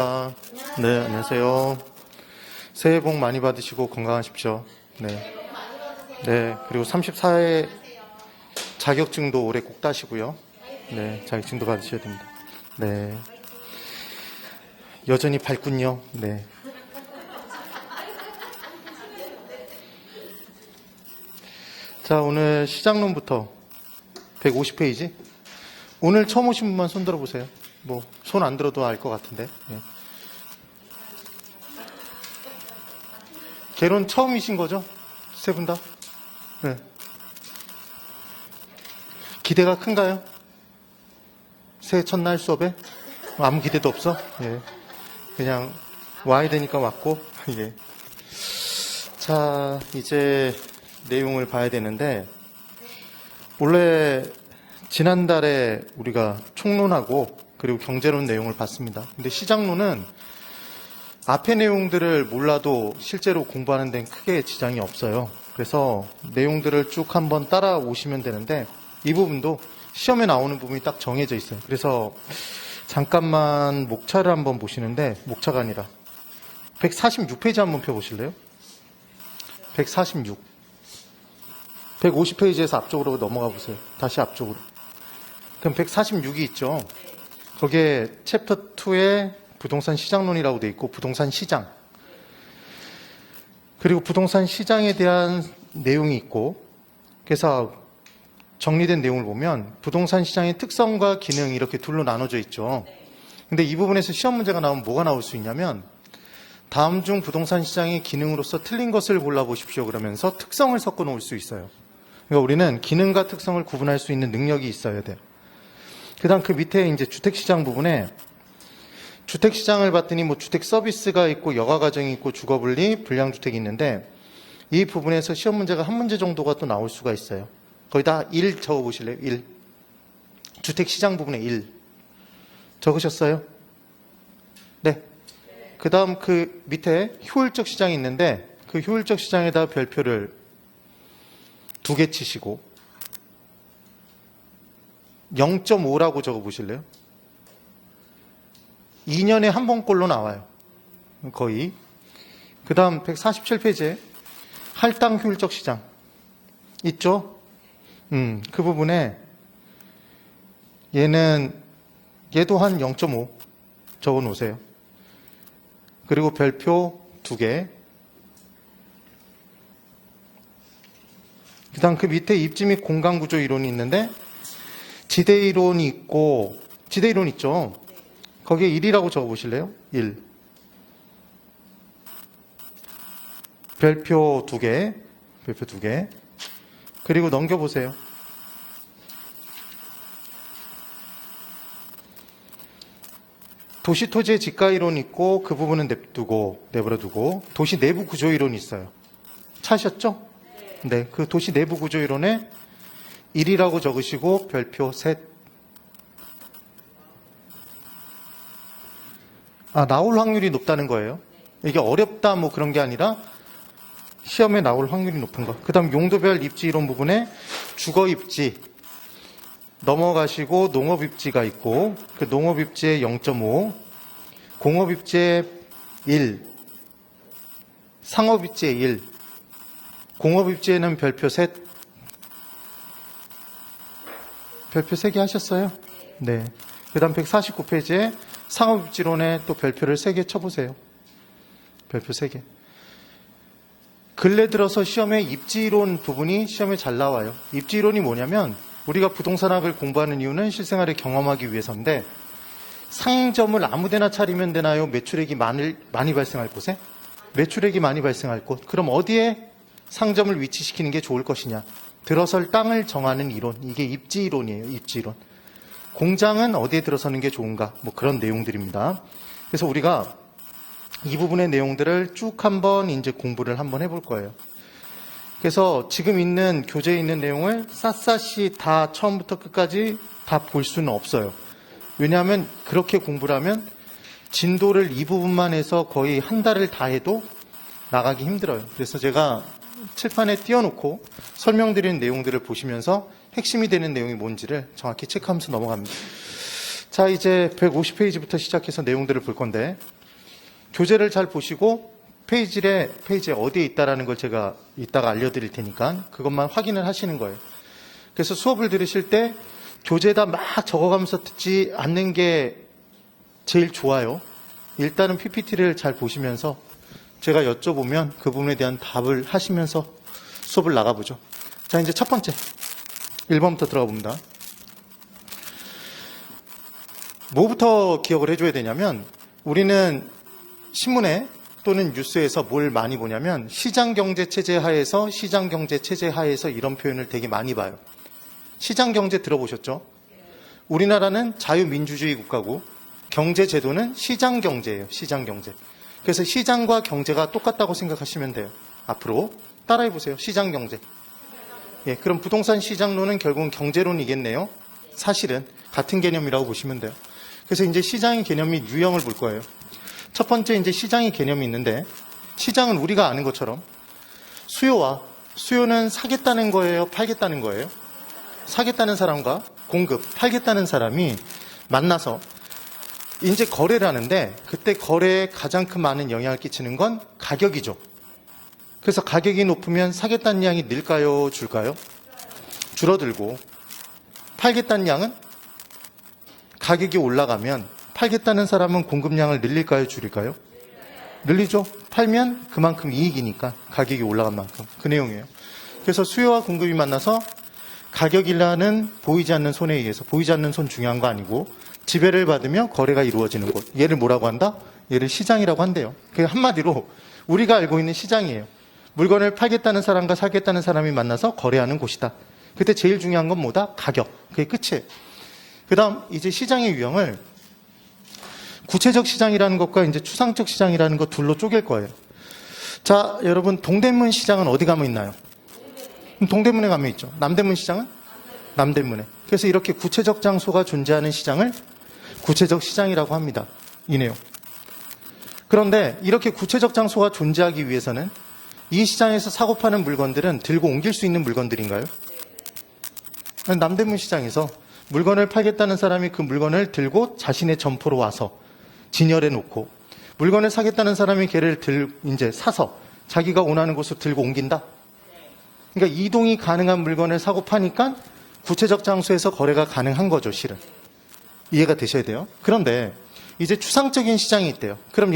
네, 안녕하세요. 새해 복 많이 받으시고 건강하십시오. 네. 네, 그리고 34회 자격증도 올해 꼭 따시고요. 네, 자격증도 받으셔야 됩니다. 네. 여전히 밝군요. 네. 자, 오늘 시작론부터 150페이지. 오늘 처음 오신 분만 손 들어보세요. 뭐, 손 안 들어도 알 것 같은데. 네. 개론 처음이신 거죠? 세 분 다? 네. 기대가 큰가요? 새해 첫날 수업에? 아무 기대도 없어? 예. 그냥 와야 되니까 왔고, 예. 자, 이제 내용을 봐야 되는데, 원래 지난달에 우리가 총론하고 그리고 경제론 내용을 봤습니다. 근데 시장론은 앞의 내용들을 몰라도 실제로 공부하는 데는 크게 지장이 없어요. 그래서 내용들을 쭉 한번 따라오시면 되는데 이 부분도 시험에 나오는 부분이 딱 정해져 있어요. 그래서 잠깐만 목차를 한번 보시는데 목차가 아니라 146페이지 한번 펴보실래요? 146. 150페이지에서 앞쪽으로 넘어가 보세요. 다시 앞쪽으로. 그럼 146이 있죠. 거기에 챕터 2에 부동산 시장론이라고 돼 있고 부동산 시장 그리고 부동산 시장에 대한 내용이 있고 그래서 정리된 내용을 보면 부동산 시장의 특성과 기능 이렇게 둘로 나눠져 있죠. 근데 이 부분에서 시험 문제가 나오면 뭐가 나올 수 있냐면 다음 중 부동산 시장의 기능으로서 틀린 것을 골라보십시오 그러면서 특성을 섞어 놓을 수 있어요. 그러니까 우리는 기능과 특성을 구분할 수 있는 능력이 있어야 돼요. 그다음 그 밑에 이제 주택시장 부분에 주택시장을 봤더니 뭐 주택 서비스가 있고 여가가정이 있고 주거분리, 불량주택이 있는데 이 부분에서 시험 문제가 한 문제 정도가 또 나올 수가 있어요. 거기다 1 적어보실래요? 1. 주택시장 부분에 1. 적으셨어요? 네. 그 다음 그 밑에 효율적 시장이 있는데 그 효율적 시장에다 별표를 2개 치시고 0.5라고 적어보실래요? 2년에 한 번꼴로 나와요. 거의. 그 다음 147페이지에 할당 효율적 시장 있죠? 그 부분에 얘도 한 0.5 적어 놓으세요. 그리고 별표 2개. 그 다음 그 밑에 입지 및 공간구조 이론이 있는데 지대 이론이 있고 지대 이론 있죠? 거기에 1이라고 적어보실래요? 1. 별표 2개. 별표 2개. 그리고 넘겨보세요. 도시 토지의 지가 이론이 있고 그 부분은 내버려두고 도시 내부 구조 이론이 있어요. 찾으셨죠? 네. 그 도시 내부 구조 이론에 1이라고 적으시고 별표 셋. 나올 확률이 높다는 거예요. 이게 어렵다 뭐 그런 게 아니라 시험에 나올 확률이 높은 거. 그 다음 용도별 입지 이론 부분에 주거 입지 넘어가시고 농업 입지가 있고 그 농업 입지에 0.5 공업 입지에 1 상업 입지에 1 공업 입지에는 별표 셋 별표 3개 하셨어요? 네. 그 다음 149페이지에 상업입지론에 또 별표를 3개 쳐보세요. 별표 3개. 근래 들어서 시험에 입지이론 부분이 시험에 잘 나와요. 입지이론이 뭐냐면 우리가 부동산학을 공부하는 이유는 실생활에 경험하기 위해서인데 상점을 아무데나 차리면 되나요? 매출액이 많이 발생할 곳에? 매출액이 많이 발생할 곳. 그럼 어디에 상점을 위치시키는 게 좋을 것이냐? 들어설 땅을 정하는 이론. 이게 입지이론이에요. 입지이론. 공장은 어디에 들어서는 게 좋은가? 뭐 그런 내용들입니다. 그래서 우리가 이 부분의 내용들을 쭉 한번 이제 공부를 한번 해볼 거예요. 그래서 지금 있는 교재에 있는 내용을 샅샅이 다 처음부터 끝까지 다 볼 수는 없어요. 왜냐하면 그렇게 공부를 하면 진도를 이 부분만 해서 거의 한 달을 다 해도 나가기 힘들어요. 그래서 제가 칠판에 띄워놓고 설명드리는 내용들을 보시면서 핵심이 되는 내용이 뭔지를 정확히 체크하면서 넘어갑니다. 자, 이제 150페이지부터 시작해서 내용들을 볼 건데, 교재를 잘 보시고 페이지에 어디에 있다라는 걸 제가 이따가 알려드릴 테니까 그것만 확인을 하시는 거예요. 그래서 수업을 들으실 때 교재에다 막 적어가면서 듣지 않는 게 제일 좋아요. 일단은 PPT를 잘 보시면서 제가 여쭤보면 그 부분에 대한 답을 하시면서 수업을 나가보죠. 자, 이제 첫 번째 1번부터 들어가 봅니다. 뭐부터 기억을 해줘야 되냐면, 우리는 신문에 또는 뉴스에서 뭘 많이 보냐면 시장경제체제 하에서 이런 표현을 되게 많이 봐요. 시장경제 들어보셨죠? 우리나라는 자유민주주의 국가고 경제제도는 시장경제예요. 시장경제. 그래서 시장과 경제가 똑같다고 생각하시면 돼요. 앞으로 따라해보세요. 시장경제. 예, 그럼 부동산 시장론은 결국은 경제론이겠네요. 사실은 같은 개념이라고 보시면 돼요. 그래서 이제 시장의 개념 및 유형을 볼 거예요. 첫 번째 이제 시장의 개념이 있는데, 시장은 우리가 아는 것처럼 수요는 사겠다는 거예요, 팔겠다는 거예요? 사겠다는 사람과 공급, 팔겠다는 사람이 만나서 이제 거래를 하는데, 그때 거래에 가장 큰 많은 영향을 끼치는 건 가격이죠. 그래서 가격이 높으면 사겠다는 양이 늘까요, 줄까요? 줄어들고, 팔겠다는 양은 가격이 올라가면 팔겠다는 사람은 공급량을 늘릴까요, 줄일까요? 늘리죠. 팔면 그만큼 이익이니까, 가격이 올라간 만큼. 그 내용이에요. 그래서 수요와 공급이 만나서 가격이라는 보이지 않는 손에 의해서, 보이지 않는 손 중요한 거 아니고, 지배를 받으며 거래가 이루어지는 곳. 얘를 뭐라고 한다? 얘를 시장이라고 한대요. 그게 한마디로 우리가 알고 있는 시장이에요. 물건을 팔겠다는 사람과 사겠다는 사람이 만나서 거래하는 곳이다. 그때 제일 중요한 건 뭐다? 가격. 그게 끝이에요. 그 다음 이제 시장의 유형을 구체적 시장이라는 것과 이제 추상적 시장이라는 것 둘로 쪼갤 거예요. 자, 여러분, 동대문 시장은 어디 가면 있나요? 동대문에 가면 있죠. 남대문 시장은? 남대문에. 그래서 이렇게 구체적 장소가 존재하는 시장을 구체적 시장이라고 합니다. 이 내용. 그런데 이렇게 구체적 장소가 존재하기 위해서는 이 시장에서 사고 파는 물건들은 들고 옮길 수 있는 물건들인가요? 남대문 시장에서 물건을 팔겠다는 사람이 그 물건을 들고 자신의 점포로 와서 진열해 놓고, 물건을 사겠다는 사람이 걔를 이제 사서 자기가 원하는 곳으로 들고 옮긴다. 그러니까 이동이 가능한 물건을 사고 파니까 구체적 장소에서 거래가 가능한 거죠, 실은. 이해가 되셔야 돼요. 그런데 이제 추상적인 시장이 있대요. 그럼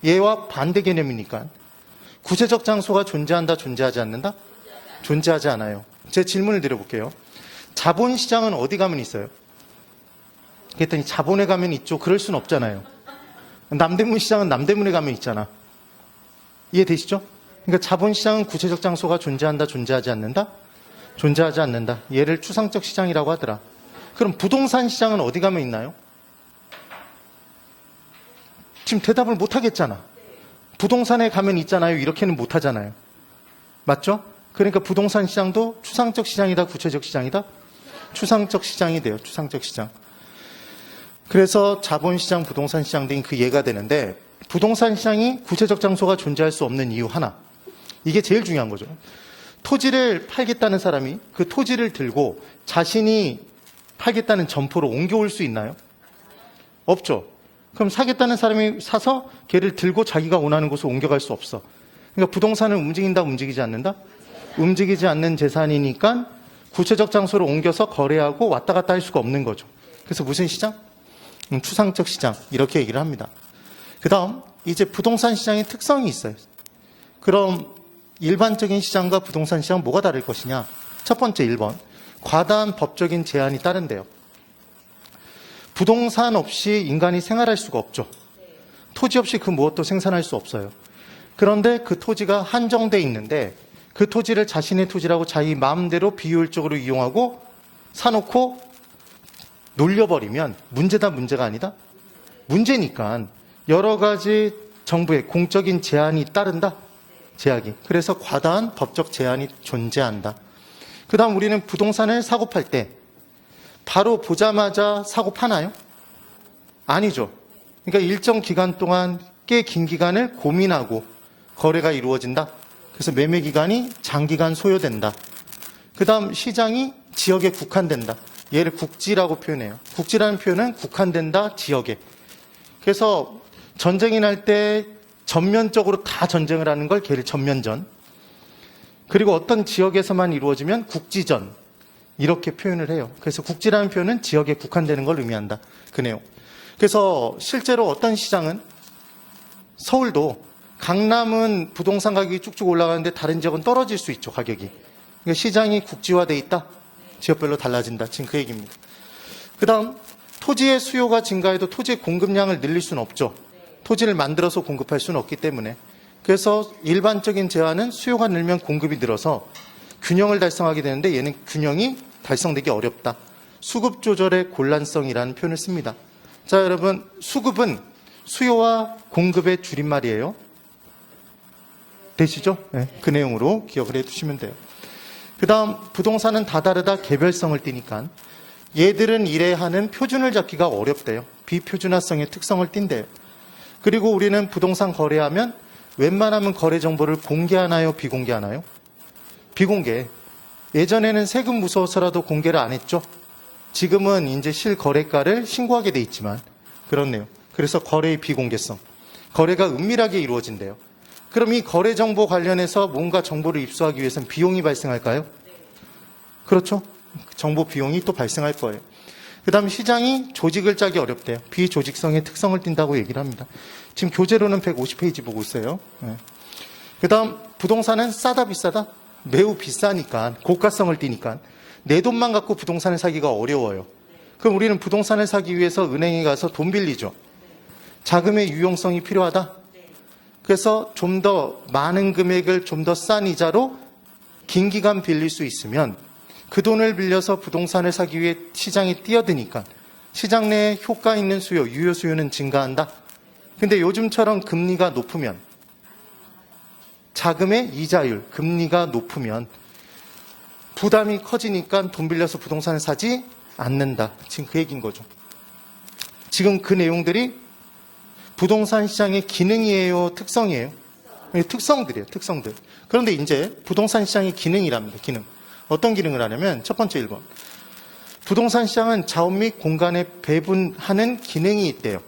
얘와 반대 개념이니까 구체적 장소가 존재한다, 존재하지 않는다? 존재하지 않아요. 제 질문을 드려볼게요. 자본시장은 어디 가면 있어요? 그랬더니 자본에 가면 있죠. 그럴 순 없잖아요. 남대문 시장은 남대문에 가면 있잖아. 이해되시죠? 그러니까 자본시장은 구체적 장소가 존재한다, 존재하지 않는다? 존재하지 않는다. 얘를 추상적 시장이라고 하더라. 그럼 부동산 시장은 어디 가면 있나요? 지금 대답을 못 하겠잖아. 부동산에 가면 있잖아요. 이렇게는 못 하잖아요. 맞죠? 그러니까 부동산 시장도 추상적 시장이다, 구체적 시장이다? 추상적 시장이 돼요. 추상적 시장. 그래서 자본시장, 부동산 시장 등이 그 예가 되는데, 부동산 시장이 구체적 장소가 존재할 수 없는 이유 하나. 이게 제일 중요한 거죠. 토지를 팔겠다는 사람이 그 토지를 들고 자신이 팔겠다는 점포로 옮겨올 수 있나요? 없죠. 그럼 사겠다는 사람이 사서 걔를 들고 자기가 원하는 곳으로 옮겨갈 수 없어. 그러니까 부동산은 움직인다, 움직이지 않는다? 움직이지 않는 재산이니까 구체적 장소로 옮겨서 거래하고 왔다 갔다 할 수가 없는 거죠. 그래서 무슨 시장? 추상적 시장. 이렇게 얘기를 합니다. 그 다음 이제 부동산 시장의 특성이 있어요. 그럼 일반적인 시장과 부동산 시장 뭐가 다를 것이냐? 첫 번째 1번. 과다한 법적인 제한이 따른대요. 부동산 없이 인간이 생활할 수가 없죠. 토지 없이 그 무엇도 생산할 수 없어요. 그런데 그 토지가 한정돼 있는데 그 토지를 자신의 토지라고 자기 마음대로 비효율적으로 이용하고 사놓고 놀려버리면 문제다, 문제가 아니다? 문제니까 여러 가지 정부의 공적인 제한이 따른다? 제약이. 그래서 과다한 법적 제한이 존재한다. 그 다음 우리는 부동산을 사고 팔 때 바로 보자마자 사고 파나요? 아니죠. 그러니까 일정 기간 동안 꽤 긴 기간을 고민하고 거래가 이루어진다. 그래서 매매 기간이 장기간 소요된다. 그 다음 시장이 지역에 국한된다. 얘를 국지라고 표현해요. 국지라는 표현은 국한된다, 지역에. 그래서 전쟁이 날 때 전면적으로 다 전쟁을 하는 걸 걔를 전면전. 그리고 어떤 지역에서만 이루어지면 국지전. 이렇게 표현을 해요. 그래서 국지라는 표현은 지역에 국한되는 걸 의미한다. 그 내용. 그래서 실제로 어떤 시장은 서울도 강남은 부동산 가격이 쭉쭉 올라가는데 다른 지역은 떨어질 수 있죠, 가격이. 그러니까 시장이 국지화돼 있다. 지역별로 달라진다. 지금 그 얘기입니다. 그 다음, 토지의 수요가 증가해도 토지의 공급량을 늘릴 수는 없죠. 토지를 만들어서 공급할 수는 없기 때문에. 그래서 일반적인 제한은 수요가 늘면 공급이 늘어서 균형을 달성하게 되는데 얘는 균형이 달성되기 어렵다. 수급 조절의 곤란성이라는 표현을 씁니다. 자, 여러분, 수급은 수요와 공급의 줄임말이에요. 되시죠? 네, 그 내용으로 기억을 해두시면 돼요. 그 다음, 부동산은 다 다르다 개별성을 띠니까 얘들은 이래하는 표준을 잡기가 어렵대요. 비표준화성의 특성을 띈대요. 그리고 우리는 부동산 거래하면 웬만하면 거래 정보를 공개하나요? 비공개하나요? 비공개. 예전에는 세금 무서워서라도 공개를 안 했죠. 지금은 이제 실거래가를 신고하게 돼 있지만 그렇네요. 그래서 거래의 비공개성. 거래가 은밀하게 이루어진대요. 그럼 이 거래 정보 관련해서 뭔가 정보를 입수하기 위해서는 비용이 발생할까요? 그렇죠. 정보 비용이 또 발생할 거예요. 그 다음에 시장이 조직을 짜기 어렵대요. 비조직성의 특성을 띈다고 얘기를 합니다. 지금 교재로는 150페이지 보고 있어요. 네. 그 다음 부동산은 싸다 비싸다? 매우 비싸니까 고가성을 띠니까 내 돈만 갖고 부동산을 사기가 어려워요. 그럼 우리는 부동산을 사기 위해서 은행에 가서 돈 빌리죠. 자금의 유용성이 필요하다. 그래서 좀 더 많은 금액을 좀 더 싼 이자로 긴 기간 빌릴 수 있으면 그 돈을 빌려서 부동산을 사기 위해 시장에 뛰어드니까 시장 내에 효과 있는 수요, 유효 수요는 증가한다. 근데 요즘처럼 금리가 높으면 자금의 이자율, 금리가 높으면 부담이 커지니까 돈 빌려서 부동산을 사지 않는다. 지금 그 얘기인 거죠. 지금 그 내용들이 부동산 시장의 기능이에요, 특성이에요? 특성들이에요, 특성들. 그런데 이제 부동산 시장의 기능이랍니다, 기능. 어떤 기능을 하냐면 첫 번째 1번. 부동산 시장은 자원 및 공간에 배분하는 기능이 있대요.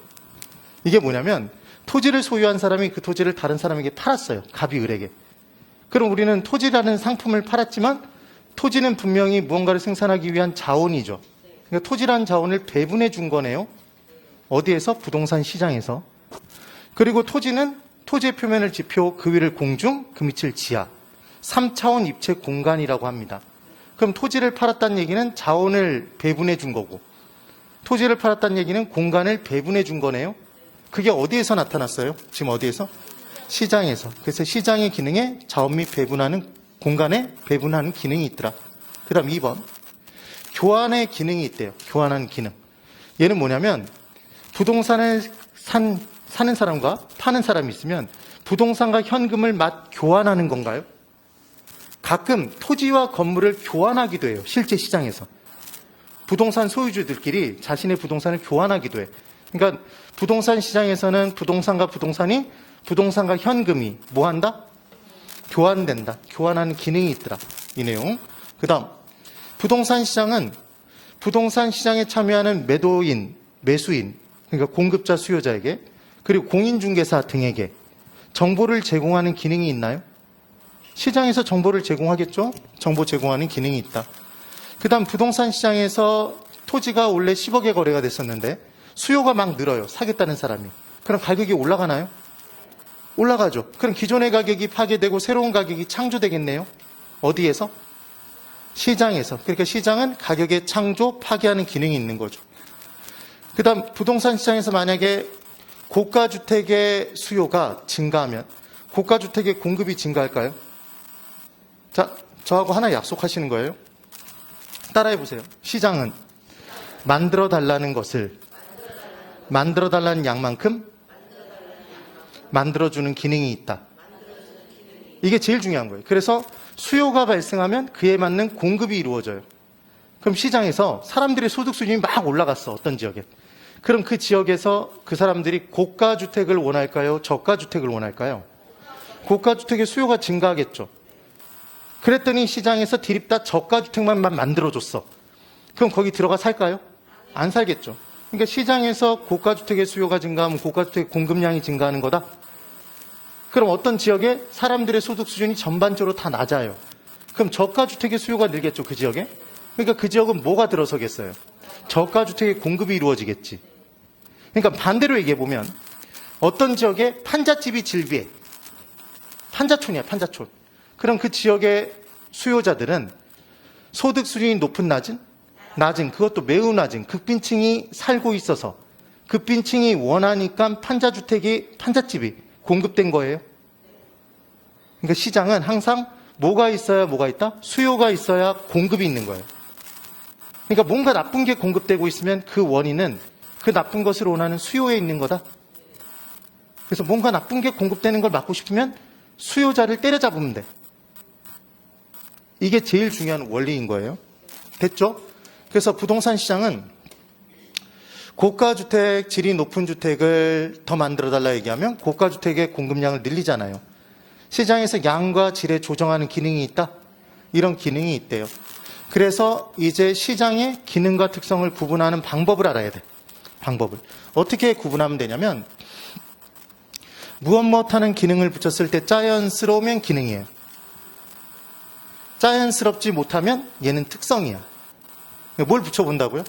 이게 뭐냐면 토지를 소유한 사람이 그 토지를 다른 사람에게 팔았어요. 갑이 을에게. 그럼 우리는 토지라는 상품을 팔았지만 토지는 분명히 무언가를 생산하기 위한 자원이죠. 그러니까 토지라는 자원을 배분해 준 거네요. 어디에서? 부동산 시장에서. 그리고 토지는 토지의 표면을 지표, 그 위를 공중, 그 밑을 지하. 3차원 입체 공간이라고 합니다. 그럼 토지를 팔았다는 얘기는 자원을 배분해 준 거고 토지를 팔았다는 얘기는 공간을 배분해 준 거네요. 그게 어디에서 나타났어요? 지금 어디에서? 시장에서. 그래서 시장의 기능에 자원 및 배분하는 공간에 배분하는 기능이 있더라. 그 다음 2번. 교환의 기능이 있대요. 교환하는 기능. 얘는 뭐냐면 부동산을 사는 사람과 파는 사람이 있으면 부동산과 현금을 교환하는 건가요? 가끔 토지와 건물을 교환하기도 해요. 실제 시장에서. 부동산 소유주들끼리 자신의 부동산을 교환하기도 해. 그러니까 부동산 시장에서는 부동산과 부동산이 부동산과 현금이 뭐 한다? 교환된다. 교환하는 기능이 있더라. 이 내용. 그 다음 부동산 시장은 부동산 시장에 참여하는 매도인, 매수인, 그러니까 공급자, 수요자에게 그리고 공인중개사 등에게 정보를 제공하는 기능이 있나요? 시장에서 정보를 제공하겠죠? 정보 제공하는 기능이 있다. 그 다음 부동산 시장에서 토지가 원래 10억에 거래가 됐었는데 수요가 막 늘어요. 사겠다는 사람이. 그럼 가격이 올라가나요? 올라가죠. 그럼 기존의 가격이 파괴되고 새로운 가격이 창조되겠네요. 어디에서? 시장에서. 그러니까 시장은 가격의 창조, 파괴하는 기능이 있는 거죠. 그 다음 부동산 시장에서 만약에 고가주택의 수요가 증가하면 고가주택의 공급이 증가할까요? 자, 저하고 하나 약속하시는 거예요. 따라해 보세요. 시장은 만들어 달라는 것을 만들어 달라는 양만큼 만들어주는 기능이 있다. 이게 제일 중요한 거예요. 그래서 수요가 발생하면 그에 맞는 공급이 이루어져요. 그럼 시장에서 사람들의 소득 수준이 막 올라갔어. 어떤 지역에. 그럼 그 지역에서 그 사람들이 고가주택을 원할까요? 저가주택을 원할까요? 고가주택의 수요가 증가하겠죠. 그랬더니 시장에서 디립다 저가주택만 만들어줬어. 그럼 거기 들어가 살까요? 안 살겠죠. 그러니까 시장에서 고가주택의 수요가 증가하면 고가주택 공급량이 증가하는 거다. 그럼 어떤 지역에 사람들의 소득 수준이 전반적으로 다 낮아요. 그럼 저가주택의 수요가 늘겠죠, 그 지역에? 그러니까 그 지역은 뭐가 들어서겠어요? 저가주택의 공급이 이루어지겠지. 그러니까 반대로 얘기해보면 어떤 지역에 판잣집이 질비해. 판자촌이야, 판자촌. 그럼 그 지역의 수요자들은 소득 수준이 높은 낮은, 그것도 매우 낮은 극빈층이 살고 있어서 극빈층이 원하니까 판잣집이 공급된 거예요. 그러니까 시장은 항상 뭐가 있어야 뭐가 있다? 수요가 있어야 공급이 있는 거예요. 그러니까 뭔가 나쁜 게 공급되고 있으면 그 원인은 그 나쁜 것을 원하는 수요에 있는 거다. 그래서 뭔가 나쁜 게 공급되는 걸 막고 싶으면 수요자를 때려잡으면 돼. 이게 제일 중요한 원리인 거예요. 됐죠? 그래서 부동산 시장은 고가주택, 질이 높은 주택을 더 만들어달라 얘기하면 고가주택의 공급량을 늘리잖아요. 시장에서 양과 질에 조정하는 기능이 있다? 이런 기능이 있대요. 그래서 이제 시장의 기능과 특성을 구분하는 방법을 알아야 돼. 방법을. 어떻게 구분하면 되냐면 무엇 못하는 기능을 붙였을 때 자연스러우면 기능이에요. 자연스럽지 못하면 얘는 특성이야. 뭘 붙여본다고요?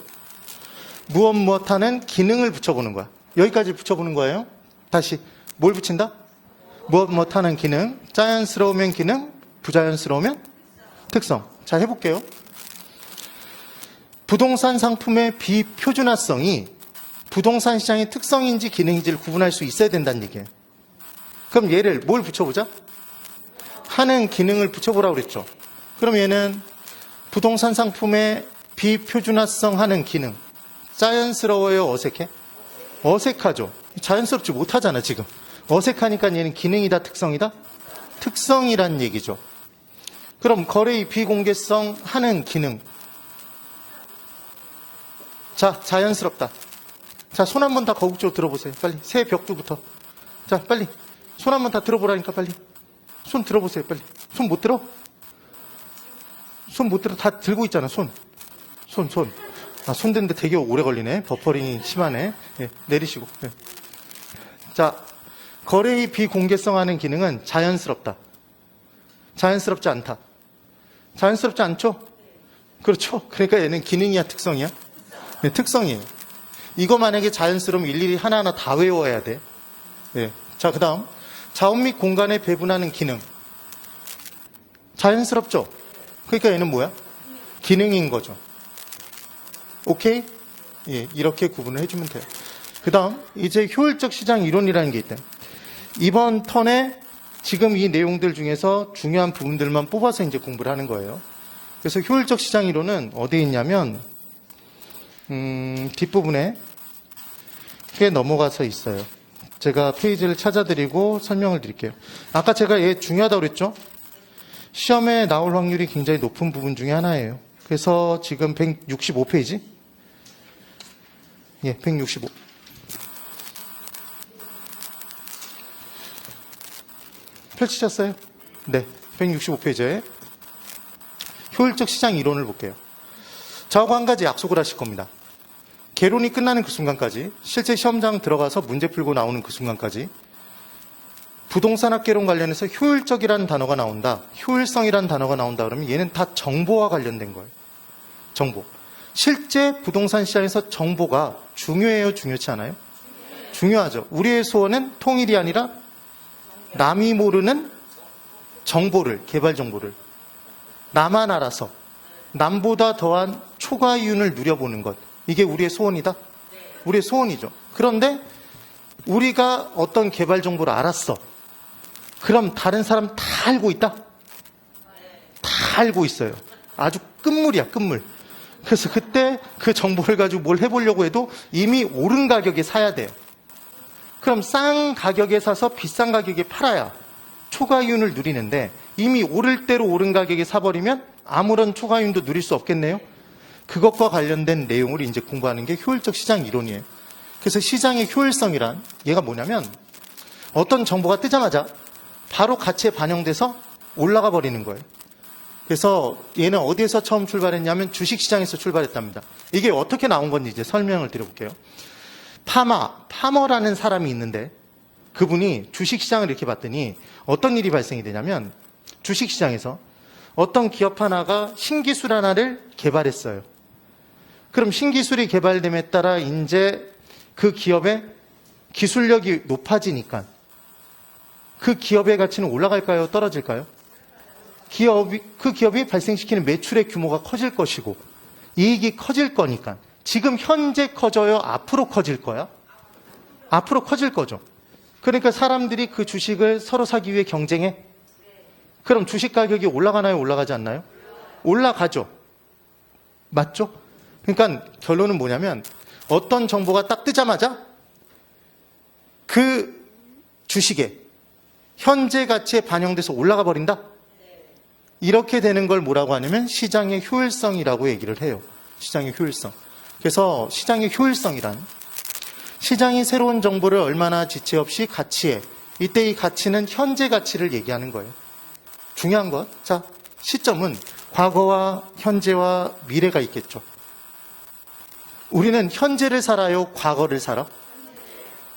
무엇 못하는 기능을 붙여보는 거야. 여기까지 붙여보는 거예요. 다시 뭘 붙인다? 무엇 못하는 기능, 자연스러우면 기능, 부자연스러우면 특성. 자, 해볼게요. 부동산 상품의 비표준화성이 부동산 시장의 특성인지 기능인지를 구분할 수 있어야 된다는 얘기예요. 그럼 얘를 뭘 붙여보자? 하는 기능을 붙여보라고 그랬죠. 그럼 얘는 부동산 상품의 비표준화성 하는 기능. 자연스러워요? 어색해? 어색하죠. 자연스럽지 못하잖아, 지금. 어색하니까 얘는 기능이다, 특성이다? 특성이란 얘기죠. 그럼 거래의 비공개성 하는 기능. 자, 자연스럽다. 자, 손 한번 다 거국적으로 들어보세요. 빨리. 새 벽두부터. 자, 빨리. 손 한번 다 들어보라니까, 빨리. 손 들어보세요, 빨리. 손 못 들어? 손 못 들어. 다 들고 있잖아, 손. 손. 아, 손 드는데 되게 오래 걸리네. 버퍼링이 심하네. 예, 내리시고. 예. 자, 거래의 비공개성 하는 기능은 자연스럽다. 자연스럽지 않다. 자연스럽지 않죠? 그렇죠? 그러니까 얘는 기능이야, 특성이야? 네, 특성이에요. 이거 만약에 자연스러우면 일일이 하나하나 다 외워야 돼. 네. 자, 그 다음. 자원 및 공간에 배분하는 기능. 자연스럽죠? 그러니까 얘는 뭐야? 기능인 거죠. 오케이? 예, 이렇게 구분을 해주면 돼요. 그 다음, 이제 효율적 시장 이론이라는 게 있다. 이번 턴에 지금 이 내용들 중에서 중요한 부분들만 뽑아서 이제 공부를 하는 거예요. 그래서 효율적 시장 이론은 어디에 있냐면, 뒷부분에 꽤 넘어가서 있어요. 제가 페이지를 찾아드리고 설명을 드릴게요. 아까 제가 얘 중요하다고 그랬죠? 시험에 나올 확률이 굉장히 높은 부분 중에 하나예요. 그래서 지금 165페이지? 예, 165. 펼치셨어요? 네, 165페이지에 효율적 시장 이론을 볼게요. 저하고 한 가지 약속을 하실 겁니다. 개론이 끝나는 그 순간까지, 실제 시험장 들어가서 문제 풀고 나오는 그 순간까지 부동산학 개론 관련해서 효율적이라는 단어가 나온다, 효율성이라는 단어가 나온다 그러면 얘는 다 정보와 관련된 거예요. 정보. 실제 부동산 시장에서 정보가 중요해요, 중요치 않아요? 중요하죠. 우리의 소원은 통일이 아니라 남이 모르는 정보를, 개발 정보를 나만 알아서 남보다 더한 초과 이윤을 누려보는 것. 이게 우리의 소원이다? 우리의 소원이죠. 그런데 우리가 어떤 개발 정보를 알았어. 그럼 다른 사람 다 알고 있다? 다 알고 있어요. 아주 끝물이야, 끝물. 그래서 그때 그 정보를 가지고 뭘 해보려고 해도 이미 오른 가격에 사야 돼요. 그럼 싼 가격에 사서 비싼 가격에 팔아야 초과이윤을 누리는데 이미 오를 대로 오른 가격에 사버리면 아무런 초과이윤도 누릴 수 없겠네요. 그것과 관련된 내용을 이제 공부하는 게 효율적 시장 이론이에요. 그래서 시장의 효율성이란 얘가 뭐냐면 어떤 정보가 뜨자마자 바로 가치에 반영돼서 올라가 버리는 거예요. 그래서 얘는 어디에서 처음 출발했냐면 주식시장에서 출발했답니다. 이게 어떻게 나온 건지 이제 설명을 드려볼게요. 파머라는 사람이 있는데 그분이 주식시장을 이렇게 봤더니 어떤 일이 발생이 되냐면 주식시장에서 어떤 기업 하나가 신기술 하나를 개발했어요. 그럼 신기술이 개발됨에 따라 이제 그 기업의 기술력이 높아지니까 그 기업의 가치는 올라갈까요? 떨어질까요? 그 기업이 발생시키는 매출의 규모가 커질 것이고 이익이 커질 거니까 지금 현재 커져요? 앞으로 커질 거야? 앞으로 커질 거죠. 그러니까 사람들이 그 주식을 서로 사기 위해 경쟁해? 그럼 주식 가격이 올라가나요? 올라가지 않나요? 올라가죠. 맞죠? 그러니까 결론은 뭐냐면 어떤 정보가 딱 뜨자마자 그 주식에 현재 가치에 반영돼서 올라가 버린다? 이렇게 되는 걸 뭐라고 하냐면 시장의 효율성이라고 얘기를 해요. 시장의 효율성. 그래서 시장의 효율성이란 시장이 새로운 정보를 얼마나 지체 없이 가치에, 이때 이 가치는 현재 가치를 얘기하는 거예요. 중요한 것. 자, 시점은 과거와 현재와 미래가 있겠죠. 우리는 현재를 살아요? 과거를 살아?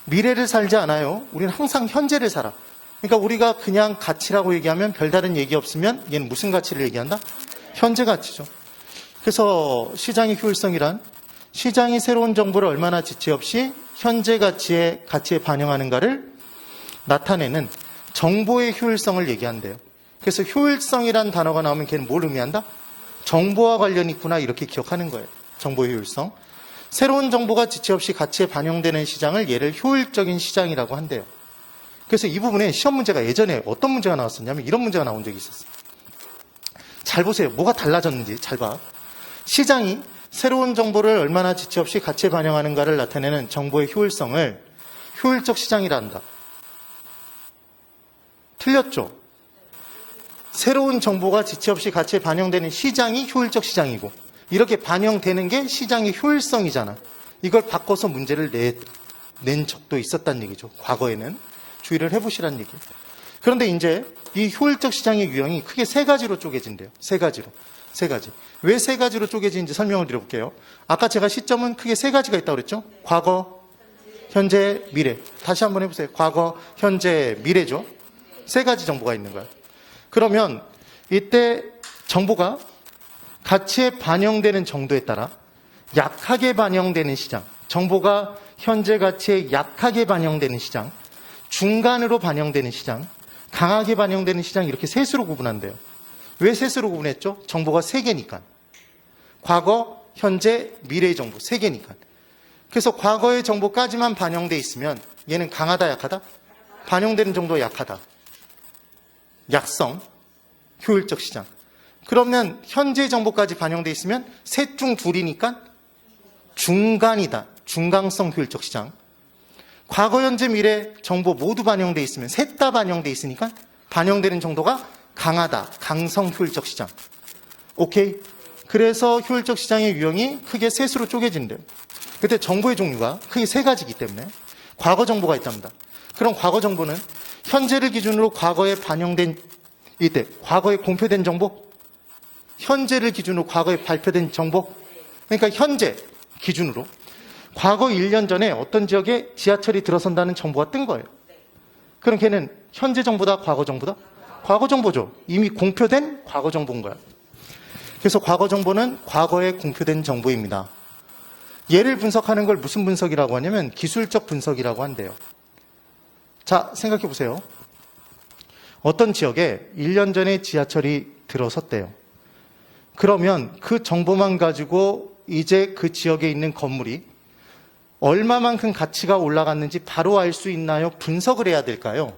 미래를 살지 않아요. 우리는 항상 현재를 살아. 그러니까 우리가 그냥 가치라고 얘기하면 별다른 얘기 없으면 얘는 무슨 가치를 얘기한다? 현재 가치죠. 그래서 시장의 효율성이란 시장이 새로운 정보를 얼마나 지체 없이 현재 가치에 반영하는가를 나타내는 정보의 효율성을 얘기한대요. 그래서 효율성이란 단어가 나오면 걔는 뭘 의미한다? 정보와 관련이 있구나 이렇게 기억하는 거예요. 정보의 효율성. 새로운 정보가 지체 없이 가치에 반영되는 시장을 얘를 효율적인 시장이라고 한대요. 그래서 이 부분에 시험 문제가 예전에 어떤 문제가 나왔었냐면 이런 문제가 나온 적이 있었어요. 잘 보세요. 뭐가 달라졌는지 잘 봐. 시장이 새로운 정보를 얼마나 지체 없이 가치에 반영하는가를 나타내는 정보의 효율성을 효율적 시장이라 한다. 틀렸죠? 새로운 정보가 지체 없이 가치에 반영되는 시장이 효율적 시장이고 이렇게 반영되는 게 시장의 효율성이잖아. 이걸 바꿔서 문제를 낸 적도 있었다는 얘기죠. 과거에는. 주의를 해보시라는 얘기예요. 그런데 이제 이 효율적 시장의 유형이 크게 세 가지로 쪼개진대요. 세 가지. 왜 세 가지로 쪼개지는지 설명을 드려볼게요. 아까 제가 시점은 크게 세 가지가 있다고 그랬죠? 과거, 현재, 미래. 다시 한번 해보세요. 과거, 현재, 미래죠. 세 가지 정보가 있는 거예요. 그러면 이때 정보가 가치에 반영되는 정도에 따라 약하게 반영되는 시장, 정보가 현재 가치에 약하게 반영되는 시장, 중간으로 반영되는 시장, 강하게 반영되는 시장 이렇게 셋으로 구분한대요. 왜 셋으로 구분했죠? 정보가 세 개니까. 과거, 현재, 미래의 정보 세 개니까. 그래서 과거의 정보까지만 반영돼 있으면 얘는 강하다, 약하다? 반영되는 정도가 약하다. 약성, 효율적 시장. 그러면 현재 정보까지 반영돼 있으면 셋 중 둘이니까 중간이다. 중강성 효율적 시장. 과거, 현재, 미래 정보 모두 반영돼 있으면 셋 다 반영돼 있으니까 반영되는 정도가 강하다. 강성 효율적 시장. 오케이? 그래서 효율적 시장의 유형이 크게 셋으로 쪼개진대요. 그때 정보의 종류가 크게 세 가지이기 때문에 과거 정보가 있답니다. 그럼 과거 정보는 현재를 기준으로 과거에 반영된 이때 과거에 공표된 정보, 현재를 기준으로 과거에 발표된 정보, 그러니까 현재 기준으로 과거 1년 전에 어떤 지역에 지하철이 들어선다는 정보가 뜬 거예요. 그럼 걔는 현재 정보다 과거 정보다? 과거 정보죠. 이미 공표된 과거 정보인 거야. 그래서 과거 정보는 과거에 공표된 정보입니다. 얘를 분석하는 걸 무슨 분석이라고 하냐면 기술적 분석이라고 한대요. 자, 생각해 보세요. 어떤 지역에 1년 전에 지하철이 들어섰대요. 그러면 그 정보만 가지고 이제 그 지역에 있는 건물이 얼마만큼 가치가 올라갔는지 바로 알 수 있나요? 분석을 해야 될까요?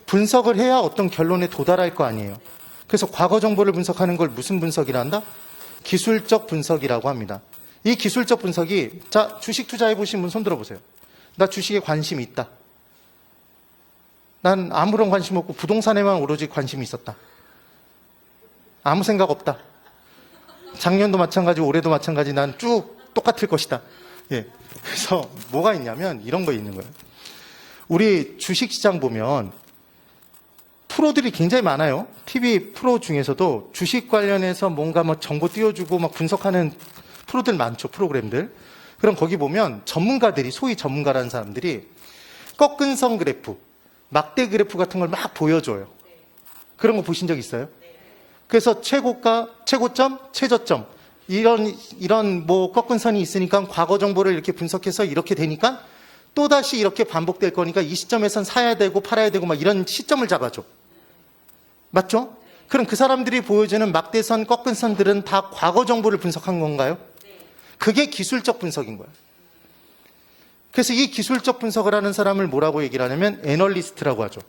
분석을 해야 어떤 결론에 도달할 거 아니에요. 그래서 과거 정보를 분석하는 걸 무슨 분석이라 한다? 기술적 분석이라고 합니다. 이 기술적 분석이, 자, 주식 투자해 보신 분 손 들어보세요. 나 주식에 관심이 있다. 난 아무런 관심 없고 부동산에만 오로지 관심이 있었다. 아무 생각 없다. 작년도 마찬가지고 올해도 마찬가지 난 쭉 똑같을 것이다. 예. 그래서 뭐가 있냐면 이런 거 있는 거예요. 우리 주식시장 보면 프로들이 굉장히 많아요. TV 프로 중에서도 주식 관련해서 뭔가 뭐 정보 띄워주고 막 분석하는 프로들 많죠. 프로그램들. 그럼 거기 보면 전문가들이, 소위 전문가라는 사람들이 꺾은 선 그래프, 막대 그래프 같은 걸 막 보여줘요. 그런 거 보신 적 있어요? 그래서 최고가, 최고점, 최저점 이런 뭐 꺾은 선이 있으니까 과거 정보를 이렇게 분석해서 이렇게 되니까 또다시 이렇게 반복될 거니까 이 시점에선 사야 되고 팔아야 되고 막 이런 시점을 잡아줘. 맞죠? 그럼 그 사람들이 보여주는 막대선, 꺾은 선들은 다 과거 정보를 분석한 건가요? 그게 기술적 분석인 거예요. 그래서 이 기술적 분석을 하는 사람을 뭐라고 얘기를 하냐면 애널리스트라고 하죠.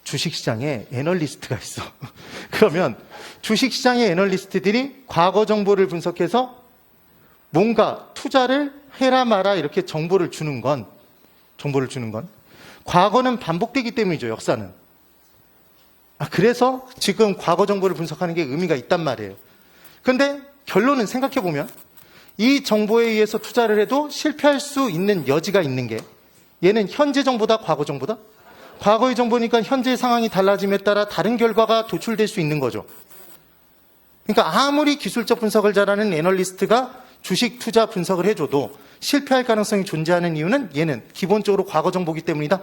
주식시장에 애널리스트가 있어. 그러면 주식시장의 애널리스트들이 과거 정보를 분석해서 뭔가 투자를 해라 마라 이렇게 정보를 주는 건 과거는 반복되기 때문이죠. 역사는. 그래서 지금 과거 정보를 분석하는 게 의미가 있단 말이에요. 그런데 결론은 생각해보면 이 정보에 의해서 투자를 해도 실패할 수 있는 여지가 있는 게 얘는 현재 정보다 과거 정보다? 과거의 정보니까 현재 상황이 달라짐에 따라 다른 결과가 도출될 수 있는 거죠. 그러니까 아무리 기술적 분석을 잘하는 애널리스트가 주식 투자 분석을 해줘도 실패할 가능성이 존재하는 이유는 얘는 기본적으로 과거 정보이기 때문이다.